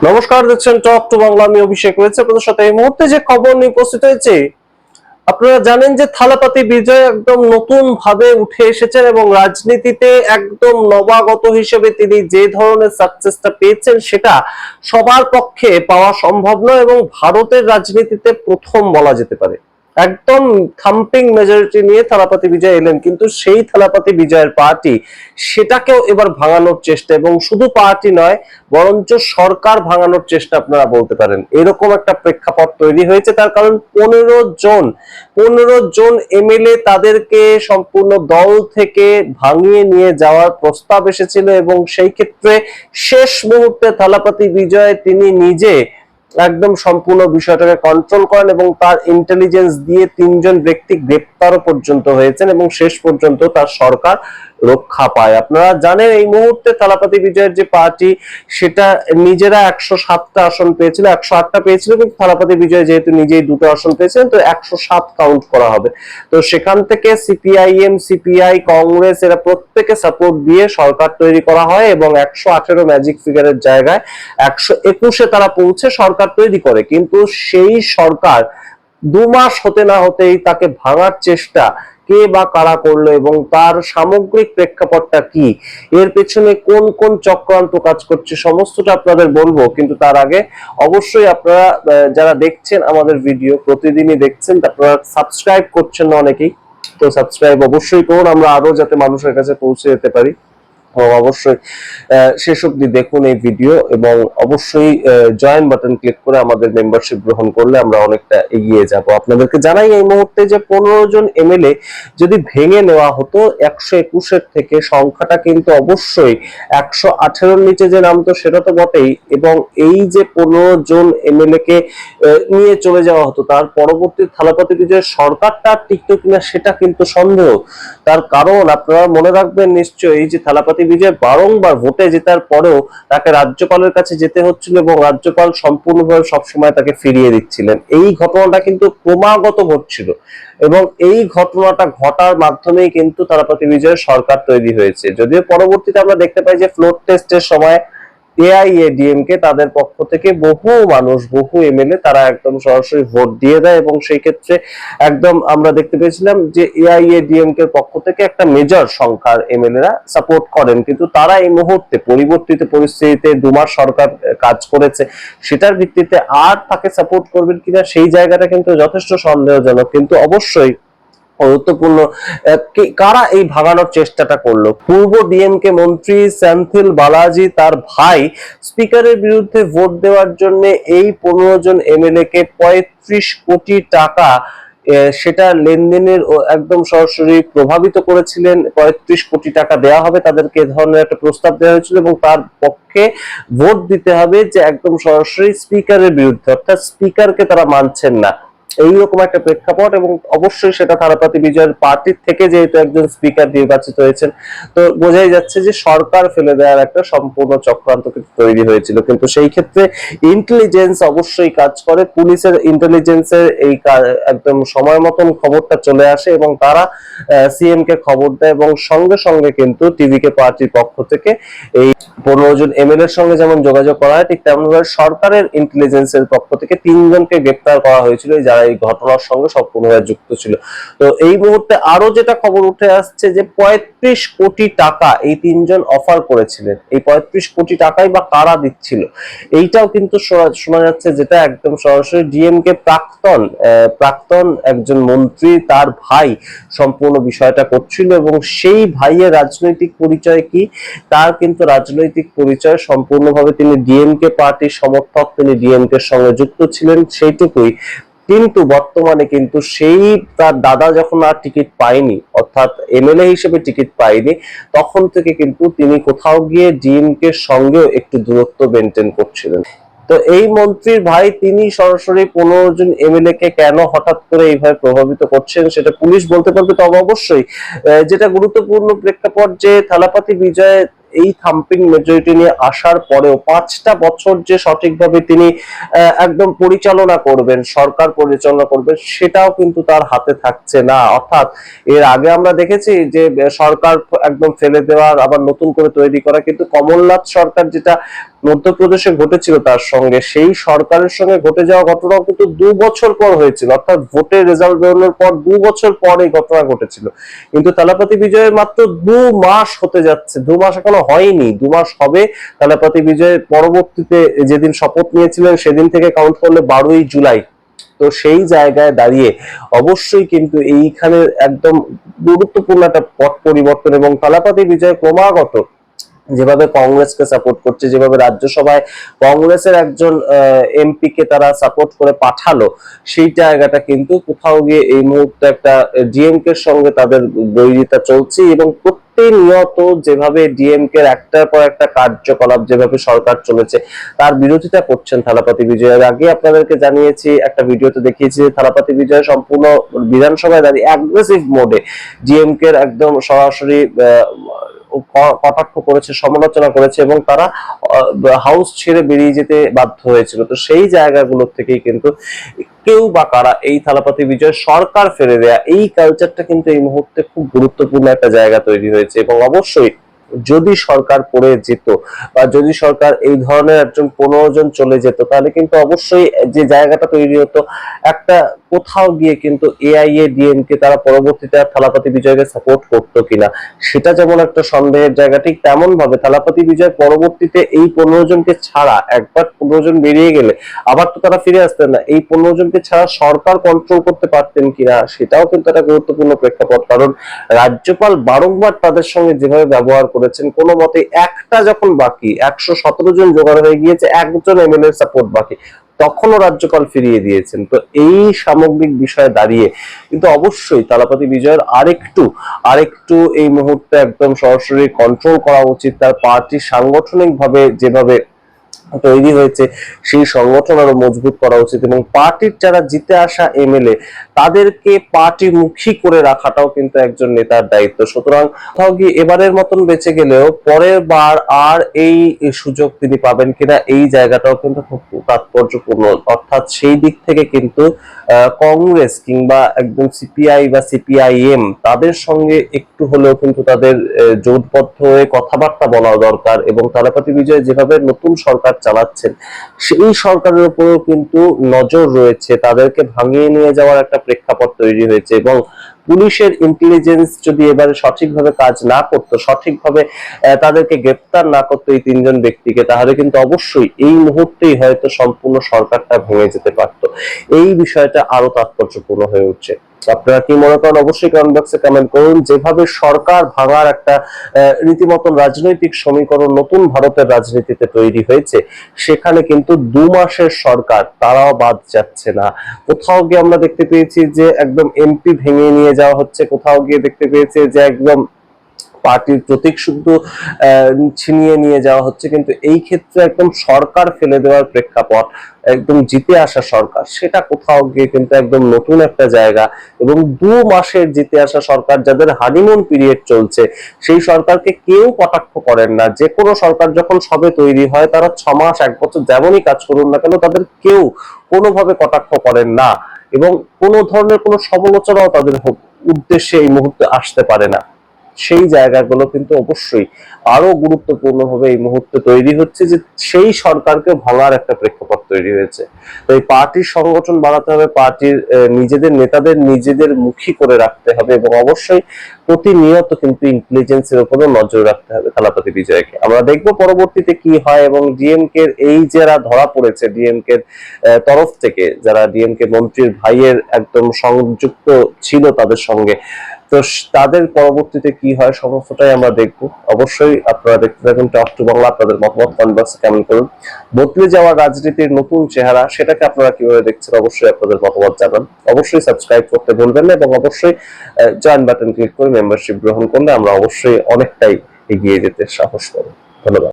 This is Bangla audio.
নমস্কার, দেখছেন টপ টু বাংলা। আমি অভিষেক রয়েছে আপনাদের সাথে। এই মুহূর্তে যে খবর নিয়ে উপস্থিত হয়েছে, আপনারা জানেন যে থালাপতি বিজয় একদম নতুন ভাবে উঠে এসেছেন এবং রাজনীতিতে একদম নবাগত হিসেবে তিনি যে ধরনের সাকসেসটা পেয়েছেন সেটা সবার পক্ষে পাওয়া সম্ভব নয় এবং ভারতের রাজনীতিতে প্রথম বলা যেতে পারে। একদম থাম্পিং মেজরিটি নিয়ে থালাপতি বিজয় এলেন, কিন্তু সেই থালাপতি বিজয়ের পার্টি সেটাকেও এবার ভাঙানোর চেষ্টা, এবং শুধু পার্টি নয় বরঞ্চ সরকার ভাঙানোর চেষ্টা আপনারা বলতে পারেন। এরকম একটা প্রেক্ষাপট তৈরি হয়েছে। তার কারণ 15 জন এমএলএ তাদেরকে সম্পূর্ণ দল থেকে ভাঙিয়ে নিয়ে যাওয়ার প্রস্তাব এসেছিল এবং সেই ক্ষেত্রে শেষ মুহূর্তে থালাপতি বিজয় তিনি নিজে একদম সম্পূর্ণ বিষয়টাকে কন্ট্রোল করেন এবং তার ইন্টেলিজেন্স দিয়ে 3জন ব্যক্তি গ্রেপ্তারও পর্যন্ত হয়েছেন এবং শেষ পর্যন্ত তার সরকার রক্ষা পায়। আপনারা জানেন এই মুহূর্তে থালাপতি বিজয়ের যে পার্টি সেটা নিজেরা 107টা আসন পেয়েছিল, 108টা পেয়েছিল, কিন্তু থালাপতি বিজয় যেহেতু নিজেই 2টো আসন পেয়েছিলেন তো 107 কাউন্ট করা হবে। তো সেখান থেকে সিপিআইএম, সিপিআই, কংগ্রেস এরা প্রত্যেকে সাপোর্ট দিয়ে সরকার তৈরি করা হয় এবং 118 ম্যাজিক ফিগারের জায়গায় 121-এ তারা পৌঁছে সরকার তৈরি করে। কিন্তু সেই সরকার 2 মাস হতে না হতেই তাকে ভাঙার চেষ্টা কে বা কারা করলো এবং তার সামগ্রিক প্রেক্ষাপটটা কি, এর পেছনে কোন কোন চক্রান্ত কাজ করছে, সমস্তটা আপনাদের বলবো। কিন্তু তার আগে অবশ্যই আপনারা যারা দেখছেন আমাদের ভিডিও প্রতিদিনই দেখছেন, আপনারা সাবস্ক্রাইব করছেন না অনেকেই, তো সাবস্ক্রাইব অবশ্যই করুন, আমরা আরো যাতে মানুষের কাছে পৌঁছে যেতে পারি। অবশ্যই শেষ অবধি দেখুন এই ভিডিও এবং অবশ্যই জয়েন বাটন ক্লিক করে আমাদের মেম্বারশিপ গ্রহণ করলে আমরা অনেকটা এগিয়ে যাব। আপনাদেরকে জানাই এই মুহূর্তে যে 15 জন এমএলএ যদি ভেঙে নেওয়া হতো 121-এর থেকে, সংখ্যাটা কিন্তু অবশ্যই 118-র নিচে যে নামতো সেটা তো বটেই, এবং এই যে 15 জন এমএলএ কে নিয়ে চলে যাওয়া হতো, তার পরবর্তী থালাপতি বিজয়ের সরকারটা টিকতো কিনা সেটা কিন্তু সন্দেহ। তার কারণ আপনারা মনে রাখবেন নিশ্চয়ই যে থালাপতি বিজয় বারংবার ভোটে জেতার পরেও তাকে রাজ্যপালের কাছে যেতে হচ্ছিল এবং রাজ্যপাল সম্পূর্ণভাবে সবসময় তাকে ফিরিয়ে দিচ্ছিলেন। এই ঘটনাটা কিন্তু ক্রমাগত ঘটছিল এবং এই ঘটনাটা ঘটার মাধ্যমেই কিন্তু থালাপতি বিজয়ের সরকার তৈরি হয়েছে। যদিও পরবর্তীতে আমরা দেখতে পাই যে ফ্লোর টেস্টের সময় এআইএডিএমকে তাদের পক্ষ থেকে বহু মানুষ, বহু এমএলএ তারা একদম সরাসরি ভোট দিয়ে দেয় এবং সেই ক্ষেত্রে একদম আমরা দেখতে পেয়েছিলাম যে এআইএডিএমকে পক্ষ থেকে একটা মেজর সংখ্যার এমএলএরা সাপোর্ট করেন। কিন্তু তারা এই মুহূর্তে পরিবর্তিত পরিস্থিতিতে 2 মাস সরকার কাজ করেছে, সেটার ভিত্তিতে আর তাকে সাপোর্ট করবেন কিনা সেই জায়গাটা কিন্তু যথেষ্ট সন্দেহজনক। কিন্তু অবশ্যই গুরুত্বপূর্ণ কারা এই ভাগানোর চেষ্টাটা করলো। পূর্ব ডিএমকে মন্ত্রী সেন্থিল বালাজি তার ভাই স্পিকারের বিরুদ্ধে ভোট দেওয়ার জন্য এই 15 জন এমএলএ কে 35 কোটি টাকা সেটা লেনদেনের একদম সরাসরি প্রভাবিত করেছিলেন। 35 কোটি টাকা দেওয়া হবে তাদেরকে, এ ধরনের একটা প্রস্তাব দেওয়া হয়েছিল এবং তার পক্ষে ভোট দিতে হবে যে একদম সরাসরি স্পিকারের বিরুদ্ধে, অর্থাৎ স্পিকারকে তারা মানছেন না, এইরকম একটা প্রেক্ষাপট। এবং অবশ্যই সেটা থালাপতি বিজয়ের পার্টির থেকে যেহেতু একজন স্পিকার নির্বাচিত হয়েছেন, তো বোঝাই যাচ্ছে যে সরকার ফেলে দেওয়ার একটা সম্পূর্ণ চক্রান্ত কিন্তু তৈরি হয়েছিল। কিন্তু সেই ক্ষেত্রে ইন্টেলিজেন্স অবশ্যই কাজ করে, পুলিশের ইন্টেলিজেন্সের এই একদম সময় মতন খবরটা চলে আসে এবং তারা সিএম কে খবর দেয় এবং সঙ্গে সঙ্গে কিন্তু টিভিকে পার্টির পক্ষ থেকে এই 15 জন এমএলএ এর সঙ্গে যেমন যোগাযোগ করা হয়, ঠিক তেমনভাবে সরকারের ইন্টেলিজেন্সের পক্ষ থেকে 3জনকে গ্রেপ্তার করা হয়েছিল যারা এই ঘটনার সঙ্গে সম্পূর্ণভাবে যুক্ত ছিল। তো এই মুহূর্তে আরো যেটা খবর উঠে আসছে যে 35 কোটি টাকা এই 3জন অফার করেছিলেন। এই 35 কোটি টাকাই বা কারা দিচ্ছিল এইটাও কিন্তু শোনা যাচ্ছে, যেটা একদম সরাসরি ডিএমকে প্রাক্তন একজন মন্ত্রী তার ভাই সম্পূর্ণ বিষয়টা করছিল এবং সেই ভাইয়ের রাজনৈতিক পরিচয় কি, তার কিন্তু রাজনৈতিক পরিচয় সম্পূর্ণভাবে তিনি ডিএমকে পার্টির সমর্থক, তিনি ডিএমকে এর সঙ্গে যুক্ত ছিলেন সেইটুকুই। কিন্তু বর্তমানে কিন্তু সেই তার দাদা যখন আর টিকিট পায়নি, অর্থাৎ এমএলএ হিসেবে টিকিট পায়নি, তখন থেকে কিন্তু তিনি কোথাও গিয়ে ডিএমকে এর সঙ্গেও একটু দূরত্ব মেনটেন করছিলেন। তো এই মন্ত্রীর ভাই তিনি সরাসরি 15 জন এমএলএ কে কেন হঠাৎ করে এইভাবে প্রভাবিত করছেন সেটা পুলিশ বলতে পারবে। তবে অবশ্যই যেটা গুরুত্বপূর্ণ প্রেক্ষাপট যে থালাপতি বিজয় এই থাম্পিং মেজরিটি নিয়ে আসার পরেও 5টা বছর যে সঠিকভাবে তিনি একদম পরিচালনা করবেন, সরকার পরিচালনা করবেন, সেটাও কিন্তু তার হাতে থাকছে না। অর্থাৎ এর আগে আমরা দেখেছি যে সরকার একদম ফেলে দেওয়ার আবার নতুন করে তৈরি করা, কিন্তু কমলনাথ সরকার যেটা মধ্যপ্রদেশে ঘটেছিল তার সঙ্গে, সেই সরকারের সঙ্গে ঘটে যাওয়া ঘটনাও কিন্তু 2 বছর পর হয়েছিল, অর্থাৎ ভোটের রেজাল্ট বেরোনোর পর 2 বছর পর এই ঘটনা ঘটেছিল। কিন্তু থালাপতি বিজয়ের মাত্র 2 মাস হতে যাচ্ছে, 2 মাস এখনো হয়নি, 2 মাস হবে থালাপতি বিজয়ের পরবর্তীতে যেদিন শপথ নিয়েছিলেন সেদিন থেকে কাউন্ট করলে 12ই জুলাই। তো সেই জায়গায় দাঁড়িয়ে অবশ্যই কিন্তু এইখানে একদম গুরুত্বপূর্ণ একটা পট পরিবর্তন, এবং থালাপতি বিজয় ক্রমাগত যেভাবে কংগ্রেসকে সাপোর্ট করছে, যেভাবে রাজ্যসভায় কংগ্রেসের একজন এমপি কে তারা সাপোর্ট করে পাঠালো, সেই জায়গাটা কিন্তু কোথাও গিয়ে এই মুহূর্তে একটা ডিএমকে এর সঙ্গে তাদের বৈরিতা চলছে, এবং প্রতিনিয়ত যেভাবে ডিএমকে এর একটার পর একটা কার্যকলাপ যেভাবে সরকার চলেছে তার বিরোধিতা করছেন থালাপতি বিজয়ের। আগে আপনাদেরকে জানিয়েছি, একটা ভিডিওতে দেখিয়েছি যে থালাপতি বিজয় সম্পূর্ণ বিধানসভায় দাঁড়িয়ে অ্যাগ্রেসিভ মোডে ডিএমকে এর একদম সরাসরি কটাক্ষ করেছে, সমালোচনা করেছে, এবং তারা হাউস ছেড়ে বেরিয়ে যেতে বাধ্য হয়েছিল। তো সেই জায়গাগুলো থেকেই কিন্তু কেউ বা কারা এই থালাপতি বিজয় সরকার ফেলে দেয়া, এই কালচারটা কিন্তু এই মুহূর্তে খুব গুরুত্বপূর্ণ একটা জায়গা তৈরি হয়েছে। এবং অবশ্যই যদি সরকার পড়ে যেত, বা যদি সরকার এই ধরনের একজন 15 জন চলে যেত, তাহলে কিন্তু অবশ্যই যে জায়গাটা তৈরি হতো, একটা কোথাও গিয়ে কিন্তু এআইএ ডিএমকে তারা পরবর্তীতে থালাপতি বিজয়কে সাপোর্ট করতো কিনা সেটা যেমন একটা সন্দেহের জায়গা, ঠিক তেমন ভাবে থালাপতি বিজয় পরবর্তীতে এই 15 জনকে ছাড়া, একবার 15 জন বেরিয়ে গেলে আবার তো তারা ফিরে আসতেন না, এই 15 জনকে ছাড়া সরকার কন্ট্রোল করতে পারতেন কিনা সেটাও কিন্তু একটা গুরুত্বপূর্ণ প্রেক্ষাপট। কারণ রাজ্যপাল বারংবার তাদের সঙ্গে যেভাবে ব্যবহার করেছেন, কোনো মতে একটা যখন বাকি 117 জন জোগাড় হয়ে গিয়েছে, একজন এমএলএ সাপোর্ট বাকি, তখনও রাজ্যপাল ফিরিয়ে দিয়েছেন। তো এই সামগ্রিক বিষয়ে দাঁড়িয়ে কিন্তু অবশ্যই থালাপতি বিজয়ের আরেকটু এই মুহূর্তে একদম সরাসরি কন্ট্রোল করা উচিত। তার পার্টি সাংগঠনিক ভাবে যেভাবে তৈরি হয়েছে সেই সংগঠন আরো মজবুত করা উচিত, এবং পার্টির যারা জিতে আসা এমএলএ তাদেরকে পার্টি মুখী করে রাখাটাও কিন্তু একজন নেতার দায়িত্ব। সুতরাং কোথাও গিয়ে এবারের মতন বেঁচে গেলেও পরের বার আর এই সুযোগ তিনি পাবেন কিনা এই জায়গাটাও কিন্তু খুব তাৎপর্যপূর্ণ। অর্থাৎ সেই দিক থেকে কিন্তু কংগ্রেস কিংবা একদম সিপিআই বা সিপিআইএম তাদের সঙ্গে একটু হলেও কিন্তু তাদের জোটবদ্ধ হয়ে কথাবার্তা বলা দরকার, এবং থালাপতি বিজয় যেভাবে নতুন সরকার চালাচ্ছেন সেই সরকারের উপরেও কিন্তু নজর রয়েছে, তাদেরকে ভাঙিয়ে নিয়ে যাওয়ার একটা প্রেক্ষাপট তৈরি হয়েছে। এবং পুলিশের ইন্টেলিজেন্স যদি এবারে সঠিকভাবে কাজ না করতো, সঠিকভাবে তাদেরকে গ্রেপ্তার না করতো এই 3 জন ব্যক্তিকে, তাহলে কিন্তু অবশ্যই এই মুহূর্তেই হয়তো সম্পূর্ণ সরকারটা ভেঙে যেতে পারতো। এই বিষয়টা আরো তাৎপর্যপূর্ণ হয়ে উঠছে। আপনারা কি মনে করেন অবশ্যই কমেন্ট বক্সে কমেন্ট করুন। যেভাবে সরকার ভাঙার একটা রীতিমতন রাজনৈতিক সমীকরণ নতুন ভারতের রাজনীতিতে তৈরি হয়েছে, সেখানে কিন্তু 2 মাসের সরকার তারাও বাদ যাচ্ছে না। কোথাও গিয়ে আমরা দেখতে পেয়েছি যে একদম এমপি ভেঙে নিয়ে যাওয়া হচ্ছে, কোথাও গিয়ে দেখতে পেয়েছি যে একদম পার্টির প্রতীক শুদ্ধ ছিনিয়ে নিয়ে যাওয়া হচ্ছে। কিন্তু এই ক্ষেত্রে একদম সরকার ফেলে দেওয়ার প্রেক্ষাপট, একদম জিতে আসা সরকার, সেটা কোথাও গিয়ে কিন্তু একদম নতুন একটা জায়গা। এবং 2 মাসের জিতে আসা সরকার, যাদের হানিমুন পিরিয়ড চলছে, সেই সরকারকে কেউ কটাক্ষ করেন না। যে কোনো সরকার যখন সবে তৈরি হয়, তারা 6 মাস 1 বছর যেমনই কাজ করুন না কেন, তাদের কেউ কোনোভাবে কটাক্ষ করেন না, এবং কোনো ধরনের কোনো সমালোচনাও তাদের উদ্দেশ্যে এই মুহূর্তে আসতে পারে না। সেই জায়গাগুলো কিন্তু অবশ্যই আরো গুরুত্বপূর্ণ ভাবে এই মুহূর্তে তৈরি হচ্ছে, যে সেই সরকারকে ভাঙার একটা প্রেক্ষাপট তৈরি হয়েছে। তো এই পার্টির সংগঠন বাড়াতে হবে, পার্টির নিজেদের নেতাদের নিজেদের মুখী করে রাখতে হবে, এবং অবশ্যই প্রতিনিয়ত কিন্তু ইন্টেলিজেন্সের উপরে নজর রাখতে হবে থালাপতি বিজয়কে। আমরা দেখবো পরবর্তীতে কি হয়, এবং ডিএমকে এই যারা ধরা পড়েছে, ডিএমকে তরফ থেকে যারা ডিএমকে মন্ত্রীর ভাইয়ের একদম সংযুক্ত ছিল তাদের সঙ্গে, তো তাদের পরবর্তীতে কি হয় সমস্তটাই আমরা দেখবো। অবশ্যই আপনারা দেখতে থাকুন টক টু বাংলা। আপনাদের মতামত কমেন্ট বক্সে কমেন্ট করুন। বদলে যাওয়া রাজনীতির নতুন চেহারা, সেটাকে আপনারা কিভাবে দেখছেন অবশ্যই আপনাদের মতামত জানান। অবশ্যই সাবস্ক্রাইব করতে ভুলবেন না, এবং অবশ্যই জয়েন বাটন ক্লিক করে মেম্বারশিপ গ্রহণ করলে আমরা অবশ্যই অনেকটাই এগিয়ে যেতে সাহস পাবো। ধন্যবাদ।